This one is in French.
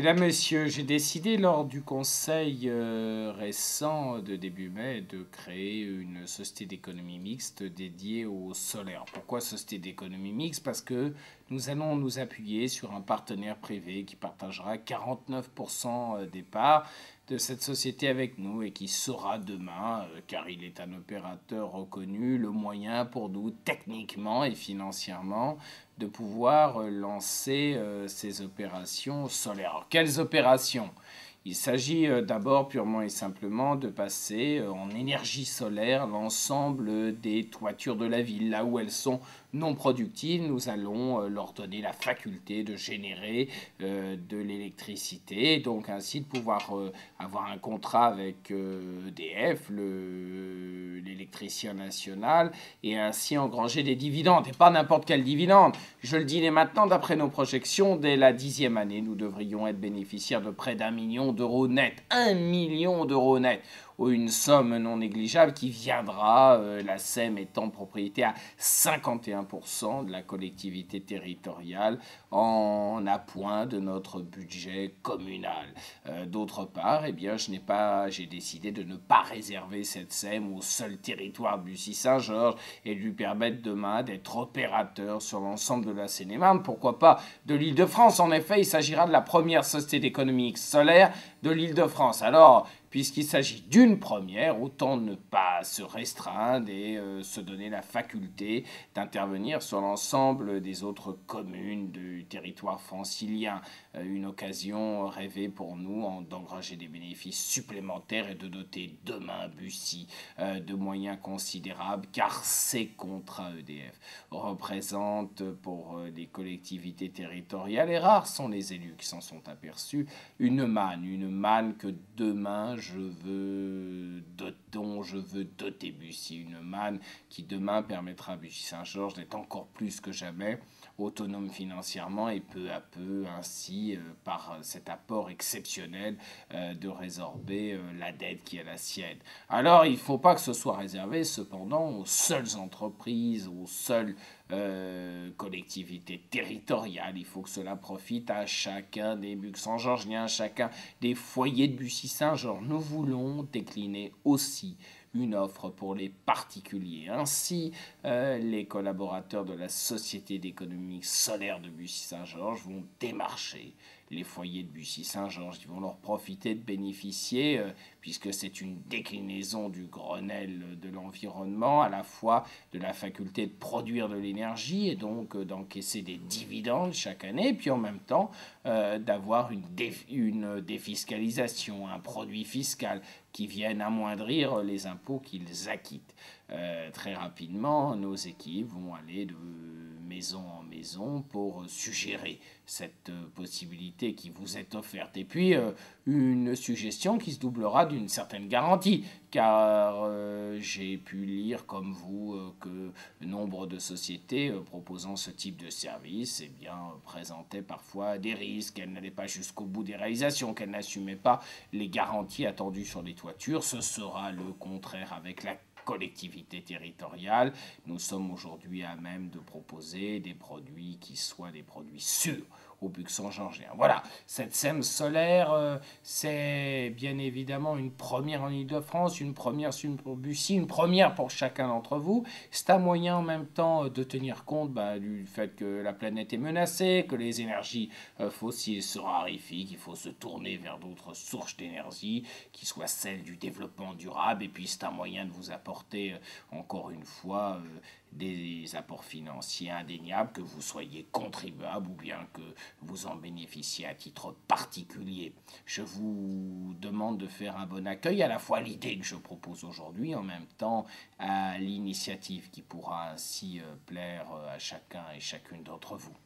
Mesdames, Messieurs, j'ai décidé lors du conseil récent de début mai de créer une société d'économie mixte dédiée au solaire. Pourquoi société d'économie mixte? Parce que nous allons nous appuyer sur un partenaire privé qui partagera 49% des parts de cette société avec nous et qui sera demain, car il est un opérateur reconnu, le moyen pour nous techniquement et financièrement de pouvoir lancer ces opérations solaires. Alors, quelles opérations? Il s'agit d'abord purement et simplement de passer en énergie solaire l'ensemble des toitures de la ville. Là où elles sont non productives, nous allons leur donner la faculté de générer de l'électricité, donc ainsi de pouvoir avoir un contrat avec EDF, l'électricien national, et ainsi engranger des dividendes, et pas n'importe quel dividende. Je le dis dès maintenant, d'après nos projections, dès la 10e année, nous devrions être bénéficiaires de près d'1 million d'euros net. 1 million d'euros net, ou une somme non négligeable qui viendra, la SEM étant propriété à 51% de la collectivité territoriale, en appoint de notre budget communal. D'autre part, eh bien, j'ai décidé de ne pas réserver cette SEM au seul territoire de Bussy-Saint-Georges et de lui permettre demain d'être opérateur sur l'ensemble de la Seine-et-Marne, pourquoi pas de l'Île-de-France. En effet, il s'agira de la première société d'économie solaire de l'Île-de-France. Alors, puisqu'il s'agit d'une première, autant ne pas se restreindre et se donner la faculté d'intervenir sur l'ensemble des autres communes du territoire francilien. Une occasion rêvée pour nous d'engranger des bénéfices supplémentaires et de doter demain Bussy de moyens considérables, car ces contrats EDF représentent pour les collectivités territoriales, et rares sont les élus qui s'en sont aperçus, une manne que demain dont je veux doter Bussy, une manne qui demain permettra à Bussy-Saint-Georges d'être encore plus que jamais autonome financièrement et peu à peu ainsi par cet apport exceptionnel de résorber la dette qui est la sienne. Alors il ne faut pas que ce soit réservé cependant aux seules entreprises, aux seules collectivités territoriales. Il faut que cela profite à chacun des Buxan-Georgiens, chacun des foyers de Bussy-Saint-Georges. Nous voulons décliner aussi une offre pour les particuliers. Ainsi, les collaborateurs de la Société d'économie solaire de Bussy-Saint-Georges vont démarcher les foyers de Bussy-Saint-Georges. Ils vont leur profiter de bénéficier, puisque c'est une déclinaison du Grenelle de l'environnement, à la fois de la faculté de produire de l'énergie et donc d'encaisser des dividendes chaque année, puis en même temps d'avoir une défiscalisation, un produit fiscal qui vienne amoindrir les impôts qu'ils acquittent. Très rapidement, nos équipes vont aller de maison en maison pour suggérer cette possibilité qui vous est offerte. Et puis, une suggestion qui se doublera d'une certaine garantie, car j'ai pu lire, comme vous, que nombre de sociétés proposant ce type de service présentaient parfois des risques, qu'elles n'allaient pas jusqu'au bout des réalisations, qu'elles n'assumaient pas les garanties attendues sur les toitures. Ce sera le contraire avec la collectivité territoriale. Nous sommes aujourd'hui à même de proposer des produits qui soient des produits sûrs au Buxan-Georgien. Voilà, cette SEM solaire, c'est bien évidemment une première en Ile-de-France, une première pour Bussy, une première pour chacun d'entre vous. C'est un moyen en même temps de tenir compte du fait que la planète est menacée, que les énergies fossiles se raréfient, qu'il faut se tourner vers d'autres sources d'énergie qui soient celles du développement durable. Et puis c'est un moyen de vous apporter encore une fois des apports financiers indéniables, que vous soyez contribuable ou bien que vous en bénéficiez à titre particulier. Je vous demande de faire un bon accueil à la fois à l'idée que je propose aujourd'hui, en même temps à l'initiative qui pourra ainsi plaire à chacun et chacune d'entre vous.